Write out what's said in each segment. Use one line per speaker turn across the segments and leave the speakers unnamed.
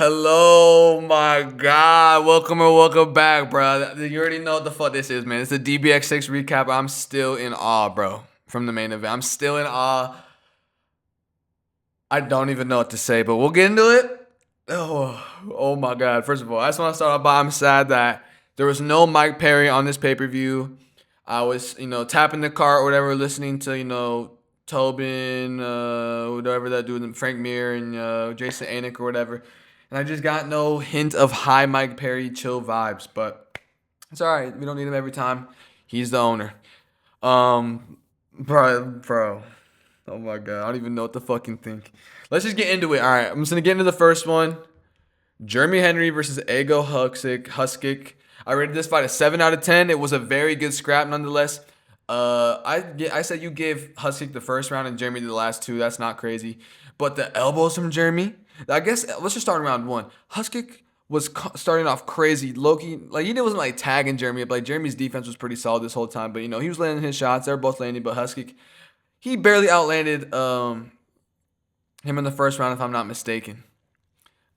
Hello, my God. Welcome back, bro. You already know what the fuck this is, man. It's the DBX6 recap. I'm still in awe, bro, from the main event. I'm still in awe. I don't even know what to say, but we'll get into it. Oh my God. First of all, I just want to start off by I'm sad that there was no Mike Perry on this pay-per-view. I was, tapping the cart or whatever, listening to, Tobin, whatever that dude, Frank Mir and Jason Anick or whatever. And I just got no hint of high Mike Perry chill vibes, but it's all right. We don't need him every time. He's the owner. Bro. Oh my God. I don't even know what to fucking think. Let's just get into it. All right. I'm just going to get into the first one. Jeremy Henry versus Ego Huskick. I rated this fight a 7 out of 10. It was a very good scrap nonetheless. I said you gave Huskick the first round and Jeremy the last two. That's not crazy. But the elbows from Jeremy, I guess let's just start in round one. Huskick was starting off crazy. Loki, he wasn't like tagging Jeremy, but Jeremy's defense was pretty solid this whole time. But he was landing his shots. They were both landing, but Huskick, he barely outlanded him in the first round, if I'm not mistaken.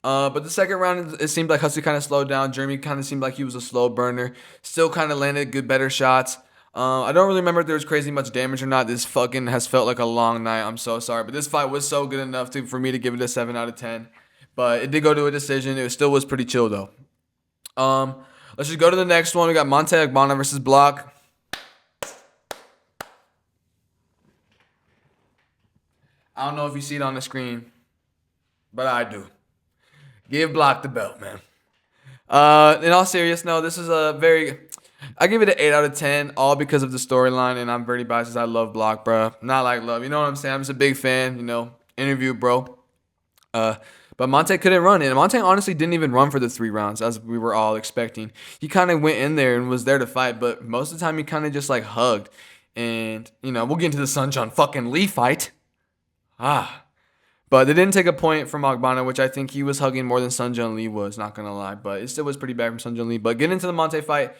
But the second round, it seemed like Huskick kind of slowed down. Jeremy kind of seemed like he was a slow burner. Still kind of landed better shots. I don't really remember if there was crazy much damage or not. This fucking has felt like a long night. I'm so sorry. But this fight was so good enough for me to give it a 7 out of 10. But it did go to a decision. It still was pretty chill, though. Let's just go to the next one. We got Monte Agbana versus Block. I don't know if you see it on the screen, but I do. Give Block the belt, man. In all seriousness, no, this is I give it an 8 out of 10, all because of the storyline, and I'm very biased because I love Block, bro. Not like love, you know what I'm saying? I'm just a big fan, interview, bro. But Monte couldn't run, and Monte honestly didn't even run for the 3 rounds, as we were all expecting. He kind of went in there and was there to fight, but most of the time he kind of just, hugged. And, we'll get into the Sunshine fucking Lee fight. But they didn't take a point from Agbana, which I think he was hugging more than Sun Jun Lee was, not going to lie. But it still was pretty bad from Sun Jun Lee. But getting into the Monte fight,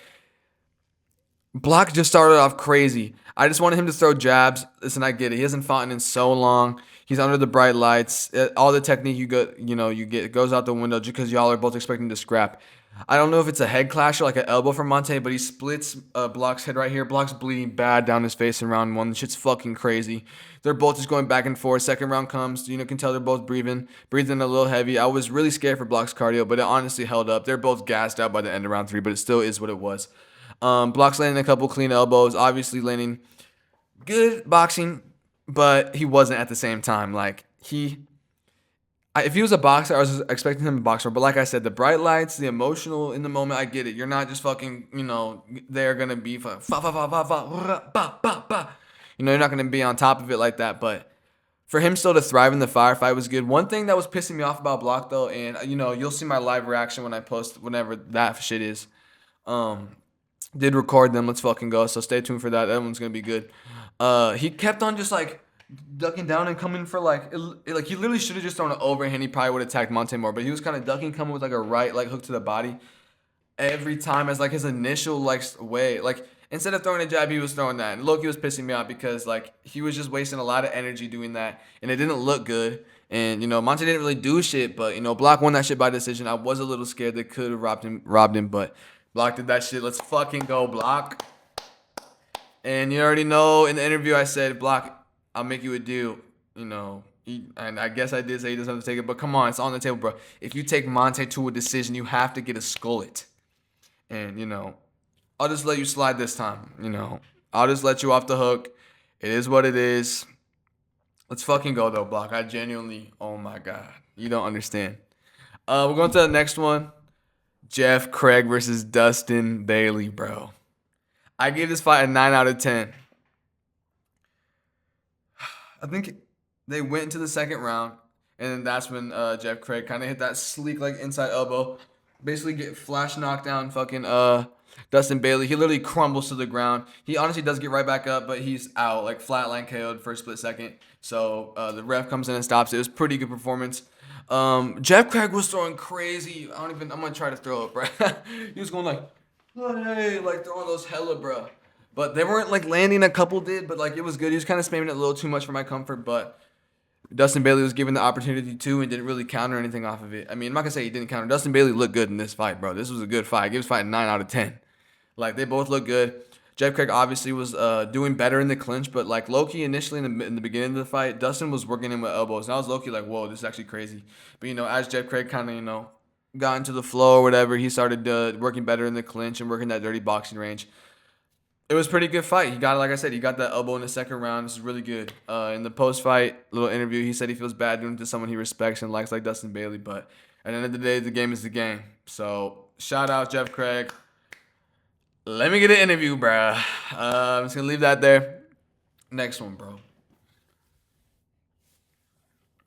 Block just started off crazy. I just wanted him to throw jabs. Listen, I get it. He hasn't fought in so long. He's under the bright lights. All the technique you get, it goes out the window just because y'all are both expecting to scrap. I don't know if it's a head clash or like an elbow from Monte, but he splits Block's head right here. Block's bleeding bad down his face in round 1. The shit's fucking crazy. They're both just going back and forth. Second round comes, can tell they're both breathing a little heavy. I was really scared for Block's cardio, but it honestly held up. They're both gassed out by the end of round 3, but it still is what it was. Block's landing a couple clean elbows, obviously landing good boxing, but he wasn't at the same time. If he was a boxer, I was expecting him to box more. But like I said, the bright lights, the emotional in the moment, I get it. You're not just fucking, they're going to be, you're not going to be on top of it like that. But for him still to thrive in the firefight was good. One thing that was pissing me off about Block, though, and, you'll see my live reaction when I post whenever that shit is. Did record them. Let's fucking go. So stay tuned for that. That one's going to be good. He kept on just, ducking down and coming for he literally should have just thrown an overhand. He probably would have attacked Monte more, but he was kind of ducking, coming with a right hook to the body every time as his initial way. Instead of throwing a jab, he was throwing that. And Loki was pissing me off because he was just wasting a lot of energy doing that, and it didn't look good. And Monte didn't really do shit, but Block won that shit by decision. I was a little scared they could have robbed him, but Block did that shit. Let's fucking go, Block. And you already know in the interview I said, Block, I'll make you a deal, and I guess I did say he doesn't have to take it, but come on, it's on the table, bro. If you take Monte to a decision, you have to get a skullet. And, I'll just let you slide this time, I'll just let you off the hook. It is what it is. Let's fucking go, though, Block. I genuinely, oh my God, you don't understand. We're going to the next one. Jeff Craig versus Dustin Bailey, bro. I gave this fight a 9 out of 10. I think they went into the second round, and then that's when Jeff Craig kind of hit that sleek inside elbow, basically get flash knockdown fucking Dustin Bailey. He literally crumbles to the ground. He honestly does get right back up, but he's out, flatline KO'd for a split second. So the ref comes in and stops it. It was a pretty good performance. Jeff Craig was throwing crazy. I'm gonna try to throw it, bro. He was going hey, throwing those hella, bro. But they weren't landing. A couple did, but it was good. He was kind of spamming it a little too much for my comfort. But Dustin Bailey was given the opportunity to and didn't really counter anything off of it. I mean, I'm not gonna say he didn't counter. Dustin Bailey looked good in this fight, bro. This was a good fight. I give this fight a 9 out of 10. Like, they both look good. Jeff Craig obviously was doing better in the clinch, but like low-key initially in the beginning of the fight, Dustin was working him with elbows. And I was low-key like, whoa, this is actually crazy. But, as Jeff Craig kind of, got into the flow or whatever, he started working better in the clinch and working that dirty boxing range. It was a pretty good fight. He got, like I said, he got that elbow in the second round. This is really good. In the post-fight little interview, he said he feels bad doing it to someone he respects and likes, like Dustin Bailey. But at the end of the day, the game is the game. So shout out Jeff Craig. Let me get an interview, bruh. I'm just gonna leave that there. Next one, bro.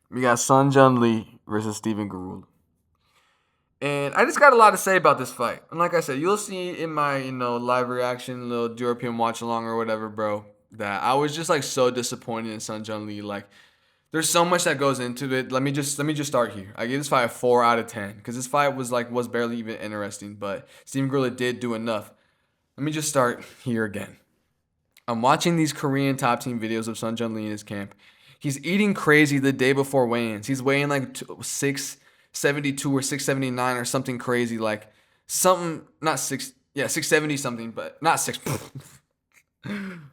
We got Sun Jun Lee versus Steven Garula. And I just got a lot to say about this fight. And like I said, you'll see in my, live reaction, little Diorpium watch along or whatever, bro, that I was just like so disappointed in Sun Jun Lee. Like, there's so much that goes into it. Let me just start here. I gave this fight a 4 out of 10 because this fight was barely even interesting, but Steven Garula did do enough. Let me just start here again. I'm watching these Korean top team videos of Sun Jun Lee in his camp. He's eating crazy the day before weigh-ins. He's weighing like 672 or 679 or something crazy, like something, not 670 something, but not 6.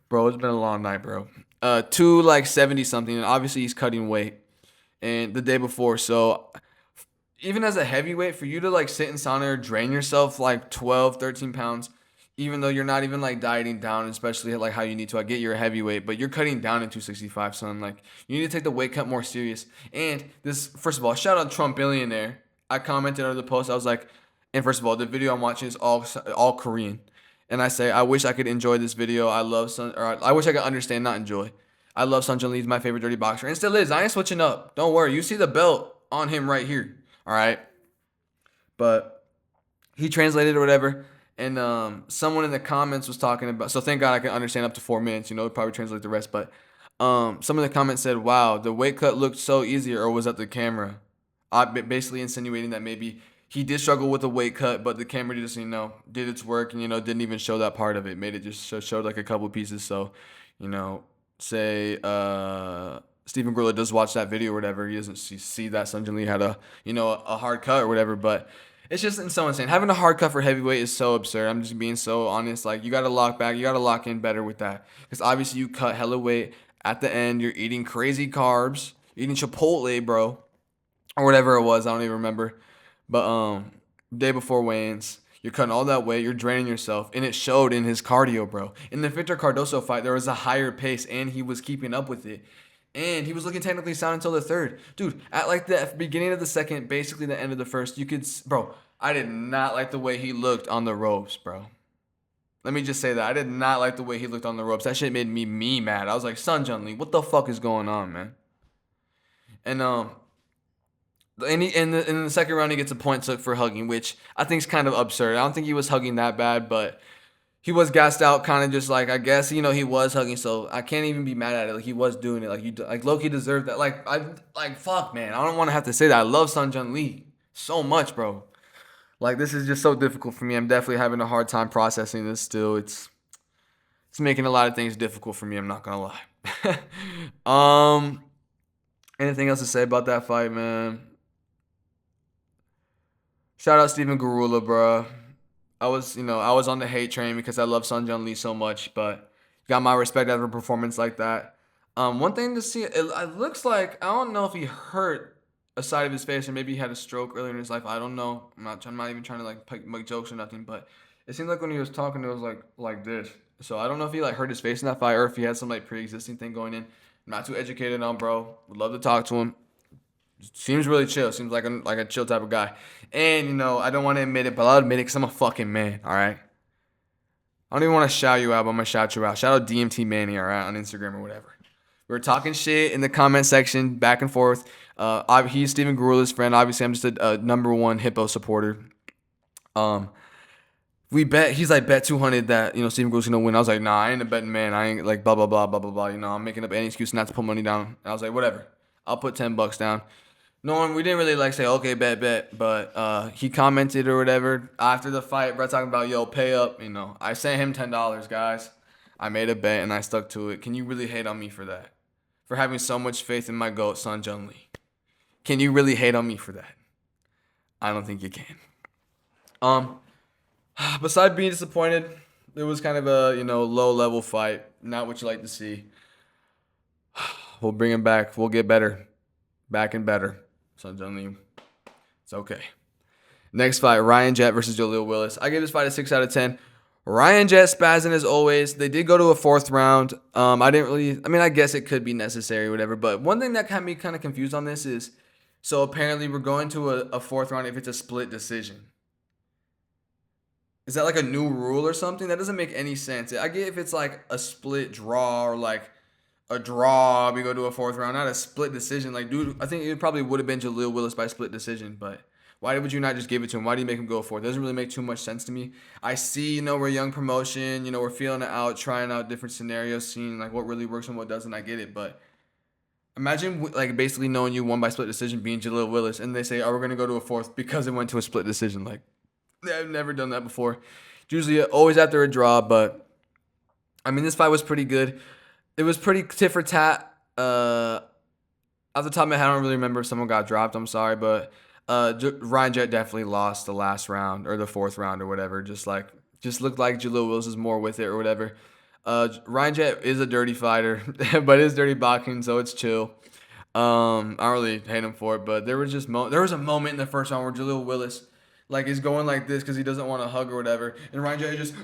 Bro, it's been a long night, bro. 270 something, and obviously he's cutting weight. And the day before, so even as a heavyweight, for you to like sit in sauna or drain yourself like 12, 13 pounds, even though you're not even like dieting down, especially like how you need to. I get you're a heavyweight, but you're cutting down in 265, son. Like, you need to take the weight cut more serious. And this, first of all, shout out Trump Billionaire. I commented under the post. I was like, and first of all, the video I'm watching is all Korean. And I say, I wish I could enjoy this video. I wish I could understand, not enjoy. I love Sun Jun Lee. He's my favorite dirty boxer. And still is. I ain't switching up. Don't worry. You see the belt on him right here. All right. But he translated or whatever. And someone in the comments was talking about, so thank God I can understand up to 4 minutes, probably translate the rest. But some of the comments said, wow, the weight cut looked so easy, or was that the camera? Basically insinuating that maybe he did struggle with the weight cut, but the camera just, did its work and, didn't even show that part of it. Made it just showed like a couple pieces. So, say Steven Garula does watch that video or whatever, he doesn't see that Sun Jun Lee had a hard cut or whatever, but it's just so insane. Having a hard cut for heavyweight is so absurd. I'm just being so honest. Like, you got to lock back. You got to lock in better with that. Because obviously you cut hella weight. At the end, you're eating crazy carbs. You're eating Chipotle, bro. Or whatever it was. I don't even remember. But day before weigh-ins, you're cutting all that weight. You're draining yourself. And it showed in his cardio, bro. In the Victor Cardoso fight, there was a higher pace. And he was keeping up with it. And he was looking technically sound until the third. Dude, at like the beginning of the second, basically the end of the first, you could, bro, I did not like the way he looked on the ropes, bro. Let me just say that. I did not like the way he looked on the ropes. That shit made me mad. I was like, Sun Jun Lee, what the fuck is going on, man? And in the second round, he gets a point took for hugging, which I think is kind of absurd. I don't think he was hugging that bad, but he was gassed out, kind of just like, I guess, he was hugging, so I can't even be mad at it. Like, he was doing it. Like Loki deserved that. Fuck, man. I don't want to have to say that. I love Sun Jun Lee so much, bro. Like, this is just so difficult for me. I'm definitely having a hard time processing this still. It's making a lot of things difficult for me. I'm not gonna lie. Anything else to say about that fight, man? Shout out Steven Garula, bro. I was on the hate train because I love Sun Jun Lee so much, but got my respect after a performance like that. One thing to see, it looks like, I don't know if he hurt a side of his face or maybe he had a stroke earlier in his life. I don't know. I'm not even trying to like make jokes or nothing, but it seemed like when he was talking, it was like this. So I don't know if he like hurt his face in that fight or if he had some like pre-existing thing going in. I'm not too educated on, bro. Would love to talk to him. Seems really chill. Seems like a chill type of guy. And, I don't want to admit it, but I'll admit it because I'm a fucking man, all right? I don't even want to shout you out, but I'm going to shout you out. Shout out DMT Manny, all right, on Instagram or whatever. We were talking shit in the comment section, back and forth. He's Steven Garula's friend. Obviously, I'm just a number one Hippo supporter. He's like, bet 200 that, Steven Garula's going to win. I was like, nah, I ain't a betting man. I ain't like blah, blah, blah, blah, blah, blah. I'm making up any excuse not to put money down. And I was like, whatever. I'll put $10 down. We didn't really say, okay, bet, but he commented or whatever after the fight, bro, talking about, yo, pay up, I sent him $10, guys. I made a bet and I stuck to it. Can you really hate on me for that? for having so much faith in my GOAT, Son Jung Lee. Can you really hate on me for that? I don't think you can. Besides being disappointed, it was kind of a, low level fight. Not what you like to see. We'll bring him back. We'll get better. Back and better. Son Jung Lee. It's okay. Next fight, Ryan Jett versus Jaleel Willis. I gave this fight a 6 out of 10. Ryan Jett spazzing as always. They did go to a 4th round. I guess it could be necessary or whatever. But one thing that had me kind of confused on this is, so apparently we're going to a 4th round if it's a split decision. Is that like a new rule or something? That doesn't make any sense. I get if it's like a split draw or like a draw, we go to a 4th round, not a split decision. Like, dude, I think it probably would have been Jaleel Willis by split decision, but why would you not just give it to him? Why do you make him go for it? It doesn't really make too much sense to me. I see, we're a young promotion, we're feeling it out, trying out different scenarios, seeing like what really works and what doesn't. I get it, but imagine like basically knowing you won by split decision being Jaleel Willis, and they say, oh, we're going to go to a 4th because it went to a split decision. Like, I've never done that before. Usually always after a draw, but this fight was pretty good. It was pretty tit for tat. Off the top of my head, I don't really remember if someone got dropped. I'm sorry, but Ryan Jett definitely lost the last round or the 4th round or whatever. Just looked like Jaleel Willis is more with it or whatever. Ryan Jett is a dirty fighter, but it's dirty boxing, so it's chill. I don't really hate him for it, but there was a moment in the first round where Jaleel Willis like is going like this because he doesn't want to hug or whatever, and Ryan Jett just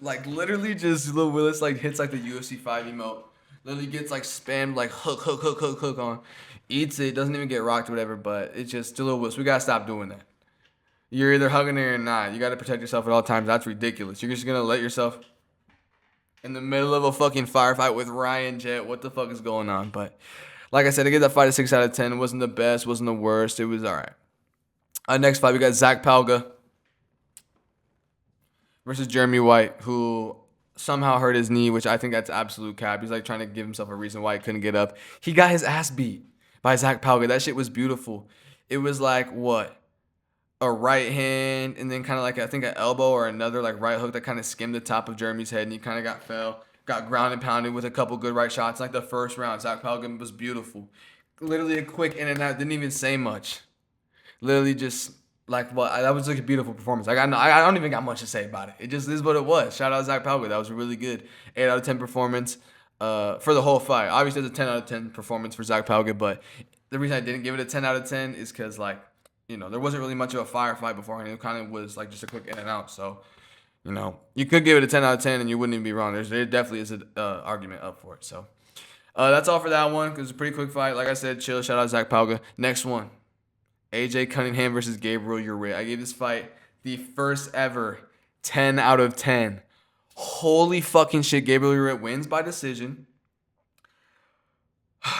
like literally just Jaleel Willis like hits like the UFC 5 emote. Literally gets like spammed like hook on, eats it, doesn't even get rocked or whatever. But it's just Jaleel Willis. We gotta stop doing that. You're either hugging it or not. You gotta protect yourself at all times. That's ridiculous. You're just gonna let yourself in the middle of a fucking firefight with Ryan Jett. What the fuck is going on? But like I said, I give that fight a 6 out of 10. It wasn't the best, wasn't the worst. It was all right. Next fight, we got Zach Pauga versus Jeremy White, who somehow hurt his knee, which I think that's absolute cap. He's like trying to give himself a reason why he couldn't get up. He got his ass beat by Zach Pauga. That shit was beautiful. It was like, what? A right hand and then kind of like, I think an elbow or another like right hook that kind of skimmed the top of Jeremy's head, and he kind of got ground and pounded with a couple good right shots. Like the first round, Zach Pauga was beautiful. Literally a quick in and out, didn't even say much. Literally just like, well, that was like a beautiful performance. I don't even got much to say about it. It just is what it was. Shout out Zach Pauga. That was a really good 8 out of 10 performance for the whole fight. Obviously, it's a 10 out of 10 performance for Zach Pauga, but the reason I didn't give it a 10 out of 10 is because, like, there wasn't really much of a firefight beforehand. It kind of was like just a quick in and out. So, you could give it a 10 out of 10 and you wouldn't even be wrong. There definitely is an argument up for it. So, that's all for that one because it's a pretty quick fight. Like I said, chill. Shout out Zach Pauga. Next one. AJ Cunningham versus Gabriel Uritt. I gave this fight the first ever 10 out of 10. Holy fucking shit. Gabriel Uritt wins by decision.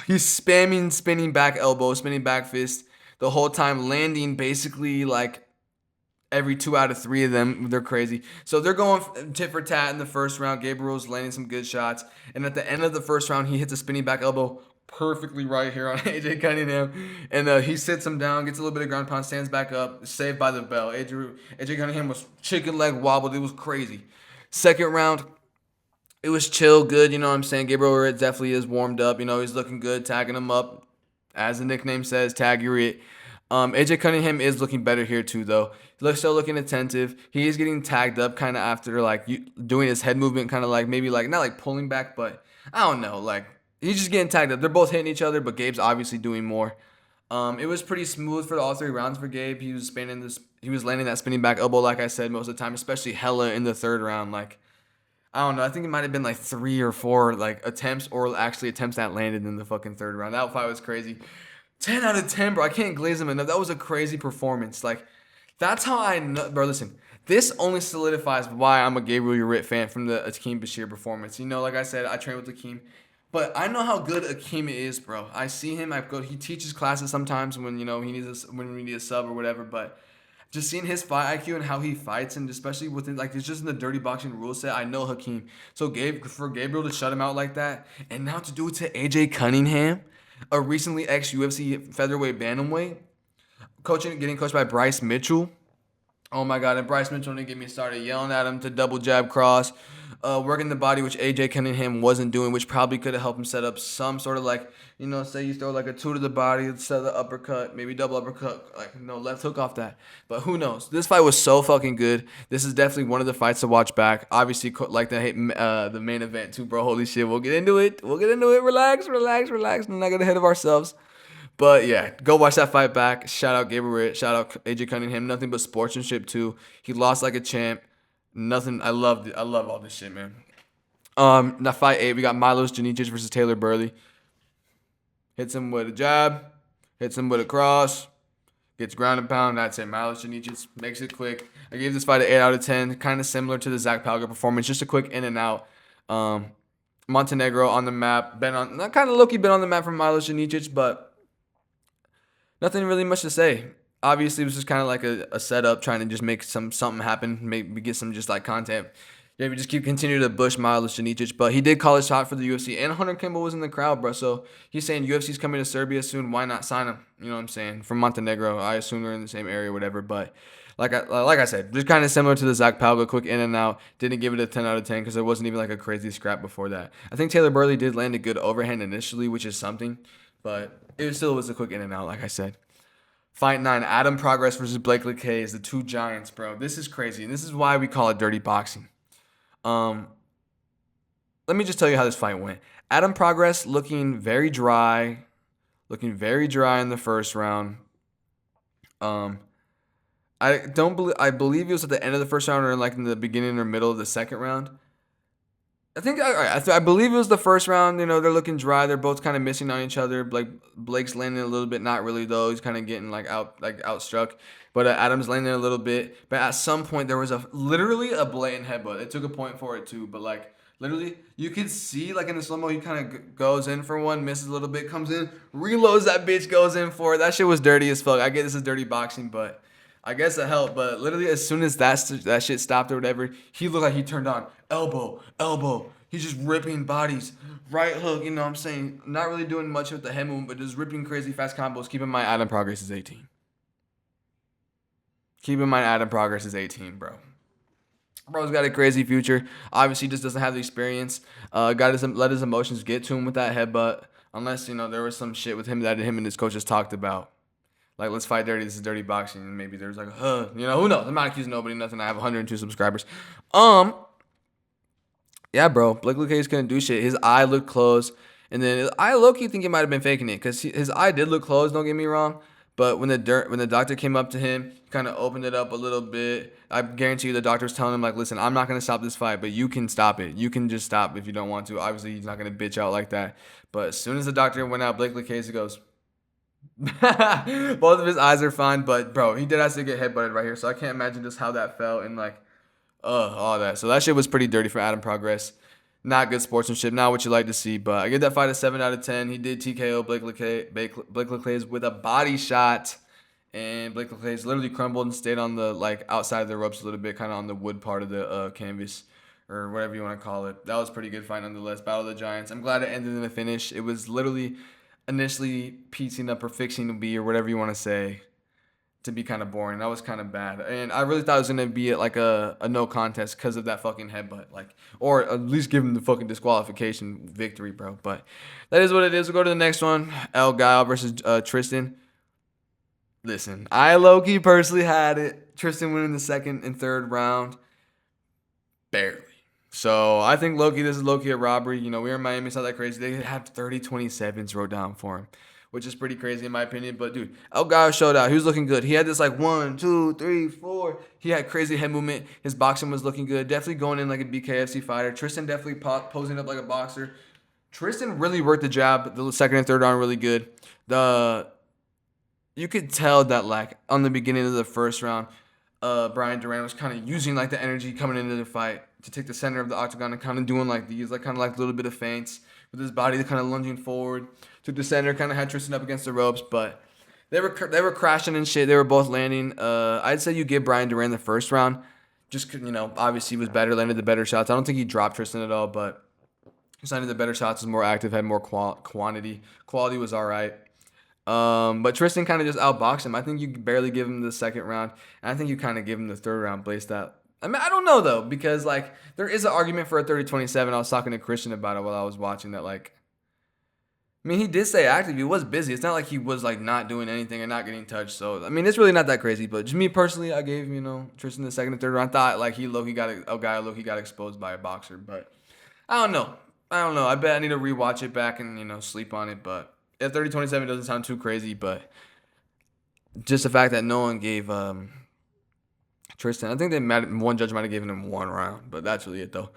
He's spamming, spinning back elbow, spinning back fist the whole time, landing basically like every 2 out of 3 of them. They're crazy. So they're going tit for tat in the first round. Gabriel's landing some good shots. And at the end of the first round, he hits a spinning back elbow perfectly right here on AJ Cunningham, and he sits him down, gets a little bit of ground pound, stands back up, saved by the bell. AJ Cunningham was chicken leg wobbled. It was crazy. Second round, it was chill, good. You know what I'm saying? Gabriel Uritt definitely is warmed up. He's looking good, tagging him up, as the nickname says, tag Uritt. AJ Cunningham is looking better here too, though. He's still looking attentive. He is getting tagged up kind of after like doing his head movement, kind of like maybe like not like pulling back, but I don't know, like. He's just getting tagged up. They're both hitting each other, but Gabe's obviously doing more. It was pretty smooth for all 3 rounds for Gabe. He was landing that spinning back elbow, like I said, most of the time, especially hella in the 3rd round. Like, I don't know. I think it might have been like 3 or 4 like attempts or actually attempts that landed in the fucking 3rd round. That fight was crazy. 10 out of 10, bro. I can't glaze him enough. That was a crazy performance. Like, that's how I know. Bro, listen. This only solidifies why I'm a Gabriel Uritt fan from the Akeem Bashir performance. Like I said, I train with Akeem. But I know how good Akeem is, bro. I see him. He teaches classes sometimes when when we need a sub or whatever. But just seeing his fight IQ and how he fights, and especially within like it's just in the dirty boxing rule set. I know Hakeem. So for Gabriel to shut him out like that, and now to do it to AJ Cunningham, a recently ex-UFC featherweight bantamweight, getting coached by Bryce Mitchell. Oh my God, and Bryce Mitchell didn't get me started yelling at him to double jab cross. working the body, which AJ Cunningham wasn't doing, which probably could have helped him set up some sort of like, say you throw like a 2 to the body instead of the uppercut, maybe double uppercut, like left hook off that. But who knows? This fight was so fucking good. This is definitely one of the fights to watch back. Obviously, like the main event too, bro. Holy shit, we'll get into it. Relax. We're not gonna ahead of ourselves. But yeah, go watch that fight back. Shout out Gabriel Ritt. Shout out AJ Cunningham. Nothing but sportsmanship too. He lost like a champ. Nothing. I love all this shit, man. That fight 8, we got Milos Janicic versus Taylor Burley. Hits him with a jab, hits him with a cross, gets ground and pound. That's it. Milos Janicic makes it quick. I gave this fight an 8 out of 10. Kind of similar to the Zach Pauga performance, just a quick in and out. Montenegro on the map, kind of low-key been on the map for Milos Janicic, but nothing really much to say. Obviously, it was just kind of like a setup, trying to just make something happen, maybe get some just like content. Yeah, we just continue to push Milos Janicic, but he did call his shot for the UFC, and Hunter Kimball was in the crowd, bro. So he's saying UFC's coming to Serbia soon. Why not sign him? You know what I'm saying? From Montenegro, I assume they're in the same area, or whatever. But like I said, just kind of similar to the Zach Pauga, quick in and out. Didn't give it a 10 out of 10 because there wasn't even like a crazy scrap before that. I think Taylor Burley did land a good overhand initially, which is something, but it still was a quick in and out, like I said. Fight 9, Adam Progress versus Blake Lacaze, the two giants, bro. This is crazy, and this is why we call it dirty boxing. Let me just tell you how this fight went. Adam Progress looking very dry in the first round. I believe it was at the end of the first round or like in the beginning or middle of the second round. I believe it was the first round. They're looking dry. They're both kind of missing on each other. Like Blake's landing a little bit, not really though. He's kind of getting outstruck. But Adams landing a little bit. But at some point there was literally a blatant headbutt. It took a point for it too. But like literally, you could see like in the slow mo, he kind of goes in for one, misses a little bit, comes in, reloads that bitch, goes in for it. That shit was dirty as fuck. I get this is dirty boxing, but I guess it helped, but literally as soon as that shit stopped or whatever, he looked like he turned on. Elbow. He's just ripping bodies. Right hook, you know what I'm saying? Not really doing much with the head movement, but just ripping crazy fast combos. Keep in mind, Adam Progress is 18. Bro. Bro's got a crazy future. Obviously, just doesn't have the experience. Let his emotions get to him with that headbutt. Unless, there was some shit with him that him and his coaches talked about. Like, let's fight dirty. This is dirty boxing. And maybe there's like, who knows? I'm not accusing nobody, nothing. I have 102 subscribers. Yeah, bro. Blake Lacaze couldn't do shit. His eye looked closed. And then I low-key think he might have been faking it. Because his eye did look closed, don't get me wrong. But when the doctor came up to him, he kind of opened it up a little bit. I guarantee you the doctor was telling him, like, listen, I'm not going to stop this fight, but you can stop it. You can just stop if you don't want to. Obviously, he's not going to bitch out like that. But as soon as the doctor went out, Blake Lacaze goes, both of his eyes are fine, but bro, he did have to get headbutted right here, so I can't imagine just how that felt and like, all that. So that shit was pretty dirty for Adam Progress. Not good sportsmanship, not what you like to see. But I give that fight a 7 out of 10. He did TKO Blake Lacaze with a body shot, and Blake Lacaze literally crumbled and stayed on the outside of the ropes a little bit, kind of on the wood part of the canvas or whatever you want to call it. That was a pretty good fight nonetheless. Battle of the Giants. I'm glad it ended in a finish. It was literally initially piecing up or fixing to be or whatever you want to say to be kind of boring. That was kind of bad. And I really thought it was going to be like a no contest because of that fucking headbutt. Or at least give him the fucking disqualification victory, bro. But that is what it is. We'll go to the next one. El Gallo versus Tristan. Listen, I low-key personally had it. Tristan winning the second and third round. Barely. So I think this is low-key a robbery. We were in Miami, it's not that crazy. They had 30-27s wrote down for him, which is pretty crazy in my opinion. But dude, El Gallo showed out. He was looking good. He had this 1, 2, 3, 4. He had crazy head movement. His boxing was looking good. Definitely going in like a BKFC fighter. Tristan definitely posing up like a boxer. Tristan really worked the jab. The second and third round really good. You could tell that on the beginning of the first round, Brian Duran was kind of using the energy coming into the fight to take the center of the octagon and kind of doing these a little bit of feints with his body kind of lunging forward. Took the center, kind of had Tristan up against the ropes, but they were crashing and shit. They were both landing. I'd say you give Brian Duran the first round, just obviously he was better, landed the better shots. I don't think he dropped Tristan at all, but he landed the better shots, was more active, had more quantity. Quality was all right. But Tristan kind of just outboxed him. I think you barely give him the second round, and I think you kind of give him the third round based I mean, I don't know though, because like there is an argument for a 30-27. I was talking to Christian about it while I was watching that. Like, I mean, he did stay active. He was busy. It's not like he was like not doing anything and not getting touched. So I mean, it's really not that crazy. But just me personally, I gave Tristan the second and third round. I thought like he got a guy he got exposed by a boxer, but I don't know. I bet I need to rewatch it back and sleep on it. But yeah, 30-27 doesn't sound too crazy, but just the fact that no one gave Tristan. I think one judge might have given him one round, but that's really it though.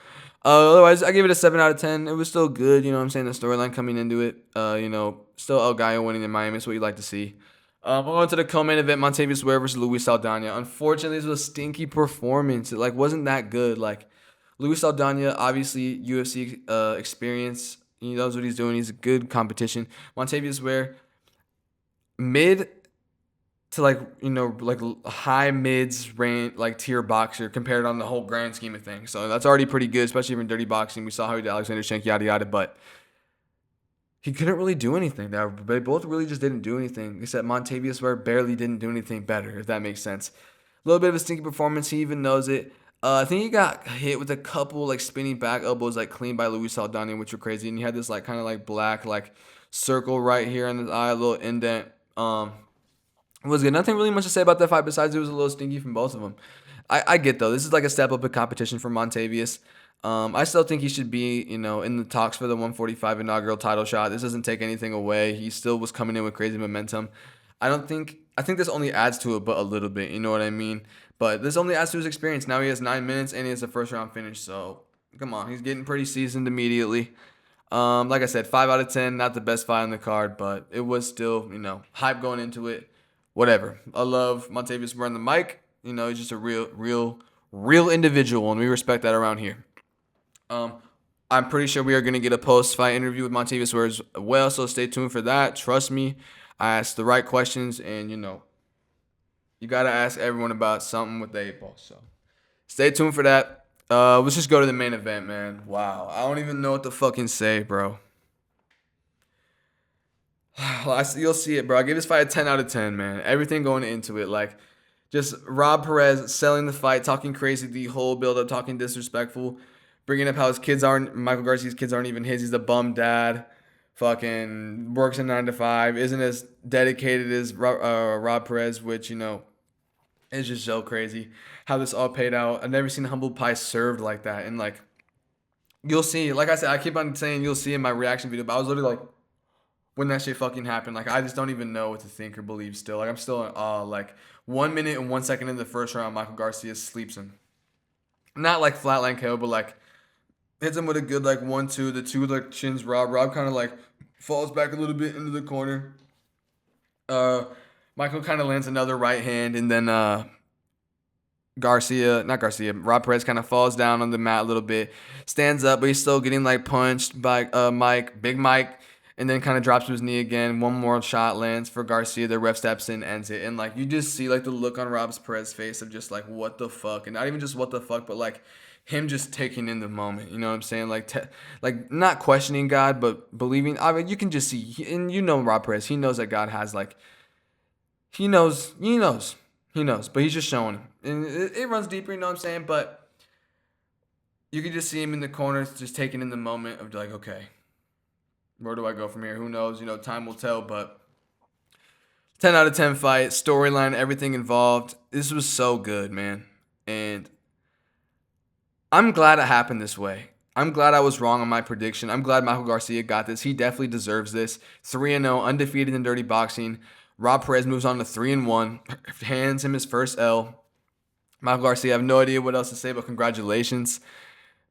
Otherwise, I gave it a 7 out of 10. It was still good, you know what I'm saying? The storyline coming into it, still El Gallo winning in Miami. That's what you like to see. We're going to the co-main event, Montavious Ware versus Luis Saldana. Unfortunately, this was a stinky performance. It wasn't that good. Luis Saldana, obviously UFC experience. He knows what he's doing. He's a good competition. Montavious Ware, mid to high mids range tier boxer compared on the whole grand scheme of things. So that's already pretty good, especially in dirty boxing. We saw how he did Alexander Shank, yada yada, but he couldn't really do anything. They both really just didn't do anything, except Montavious Ware barely didn't do anything better, if that makes sense. A little bit of a stinky performance. He even knows it. I think he got hit with a couple spinning back elbows clean by Luis Saldana, which were crazy. And he had this kind of black circle right here in his eye, a little indent. It was good. Nothing really much to say about that fight besides it was a little stinky from both of them. I get though. This is a step up in competition for Montavious. I still think he should be, in the talks for the 145 inaugural title shot. This doesn't take anything away. He still was coming in with crazy momentum. I think this only adds to it, but a little bit. You know what I mean? But this only adds to his experience. Now he has 9 minutes and he has a first round finish. So come on, he's getting pretty seasoned immediately. Like I said, 5 out of 10. Not the best fight on the card, but it was still, hype going into it. Whatever. I love Montavious Ware on the mic. He's just a real individual, and we respect that around here. I'm pretty sure we are going to get a post-fight interview with Montavious Ware as well, so stay tuned for that. Trust me, I asked the right questions, and, you got to ask everyone about something with the 8-ball. So stay tuned for that. Let's just go to the main event, man. Wow. I don't even know what to fucking say, bro. You'll see it, bro. I gave this fight a 10 out of 10, man. Everything going into it. Just Rob Perez selling the fight, talking crazy the whole build-up, talking disrespectful, bringing up how Michael Garcia's kids aren't even his. He's a bum dad. Fucking works a 9 to 5. Isn't as dedicated as Rob Perez, which, is just so crazy how this all paid out. I've never seen humble pie served like that. And, you'll see. Like I said, I keep on saying you'll see in my reaction video, but I was literally when that shit fucking happened, I just don't even know what to think or believe still. I'm still in awe. 1 minute and 1 second in the first round, Michael Garcia sleeps him. Not flatline KO, but hits him with a good 1-2. The two chins Rob. Rob kind of falls back a little bit into the corner. Michael kind of lands another right hand, and then Rob Perez kind of falls down on the mat a little bit. Stands up, but he's still getting punched by Big Mike. And then kind of drops to his knee again. One more shot lands for Garcia. The ref steps in, ends it. And, you just see, the look on Rob Perez's face of just, what the fuck? And not even just what the fuck, but, him just taking in the moment. You know what I'm saying? Not questioning God, but believing. I mean, you can just see. And Rob Perez. He knows that God has, he knows. But he's just showing him. And it runs deeper, you know what I'm saying? But you can just see him in the corner just taking in the moment of, okay. Where do I go from here? Who knows? Time will tell, but 10 out of 10 fight, storyline, everything involved. This was so good, man. And I'm glad it happened this way. I'm glad I was wrong on my prediction. I'm glad Michael Garcia got this. He definitely deserves this. 3-0, undefeated in dirty boxing. Rob Perez moves on to 3-1, hands him his first L. Michael Garcia, I have no idea what else to say, but congratulations.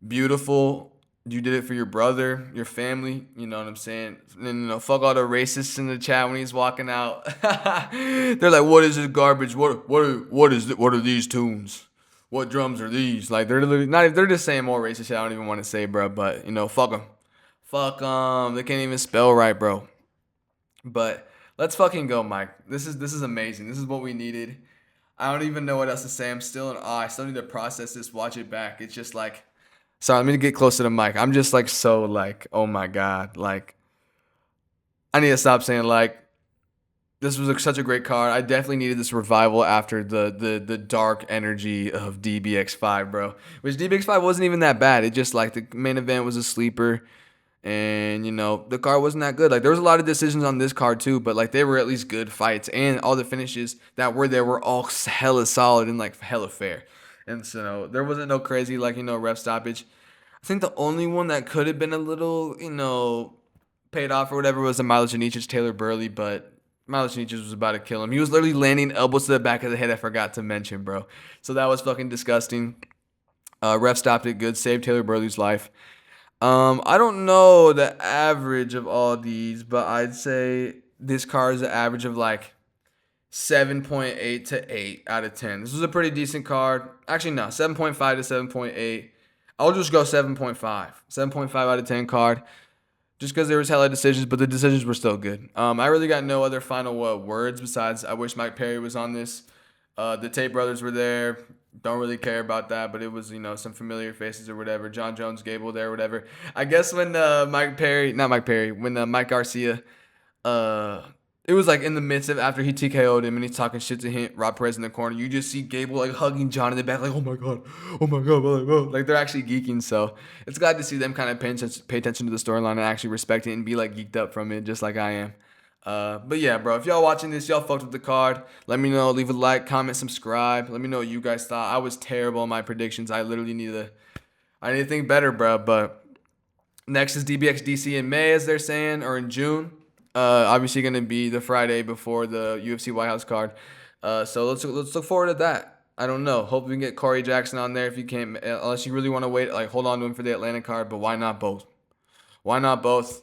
Beautiful. You did it for your brother, your family, you know what I'm saying? And, fuck all the racists in the chat when he's walking out. They're like, what is this garbage? What are these tunes? What drums are these? They're literally they're just saying more racist shit I don't even want to say, bro. But, fuck them. Fuck them. They can't even spell right, bro. But let's fucking go, Mike. This is amazing. This is what we needed. I don't even know what else to say. I'm still in awe. I still need to process this, watch it back. It's just sorry, let me get closer to the mic. I'm just oh my God. I need to stop saying this This was such a great card. I definitely needed this revival after the dark energy of DBX5, bro. Which DBX5 wasn't even that bad. It just like the main event was a sleeper. And, you know, the card wasn't that good. Like, there was a lot of decisions on this card, too. But, like, they were at least good fights. And all the finishes that were there were all hella solid and, like, hella fair. And so there wasn't no crazy, like, you know, ref stoppage. I think the only one that could have been a little, you know, paid off or whatever was the Milos Janicic Taylor Burley. But Milos Janicic was about to kill him. He was literally landing elbows to the back of the head. I forgot to mention, bro. So that was fucking disgusting. Ref stopped it good. Saved Taylor Burley's life. I don't know the average of all these, but I'd say this card is an average of like 7.8 to 8 out of 10. This was a pretty decent card. Actually, no, 7.5 to 7.8. I'll just go 7.5. 7.5 out of 10 card. Just because there was hella decisions, but the decisions were still good. I really got no other final words besides I wish Mike Perry was on this. The Tate brothers were there. Don't really care about that, but it was, you know, some familiar faces or whatever. John Jones, Gable there, whatever. I guess when Mike Garcia, it was like in the midst of after he TKO'd him and he's talking shit to him, Rob Perez in the corner. You just see Gable like hugging John in the back, like, oh my god, like they're actually geeking. So it's glad to see them kind of pay attention to the storyline and actually respect it and be like geeked up from it, just like I am. But yeah, bro, if y'all watching this, y'all fucked with the card, let me know. Leave a like, comment, subscribe. Let me know what you guys thought. I was terrible in my predictions. I literally need to think better, bro. But next is DBX DC in May, as they're saying, or in June. Obviously gonna be the Friday before the UFC White House card. So let's look forward to that. I don't know. Hope we can get Corey Jackson on there if you can't, unless you really want to wait, like hold on to him for the Atlanta card. But why not both? Why not both?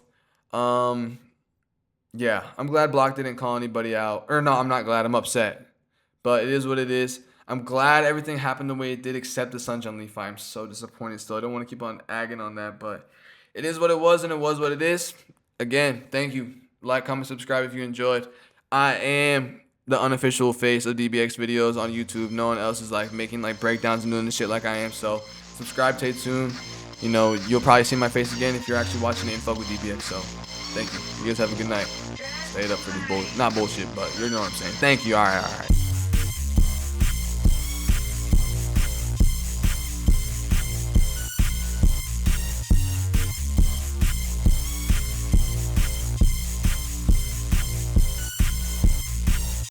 Yeah, I'm glad Block didn't call anybody out. Or no, I'm not glad. I'm upset. But it is what it is. I'm glad everything happened the way it did, except the Sunshine Lee fight. I'm so disappointed still. I don't want to keep on agging on that, but it is what it was, and it was what it is. Again, thank you. Like, comment, subscribe if you enjoyed. I am the unofficial face of DBX videos on YouTube. No one else is like making like breakdowns and doing this shit like I am. So subscribe, Tate soon. You know, you'll probably see my face again if you're actually watching it and fuck with DBX. So thank you. You guys have a good night. Stay up for this bullshit. Not bullshit, but you know what I'm saying. Thank you. All right.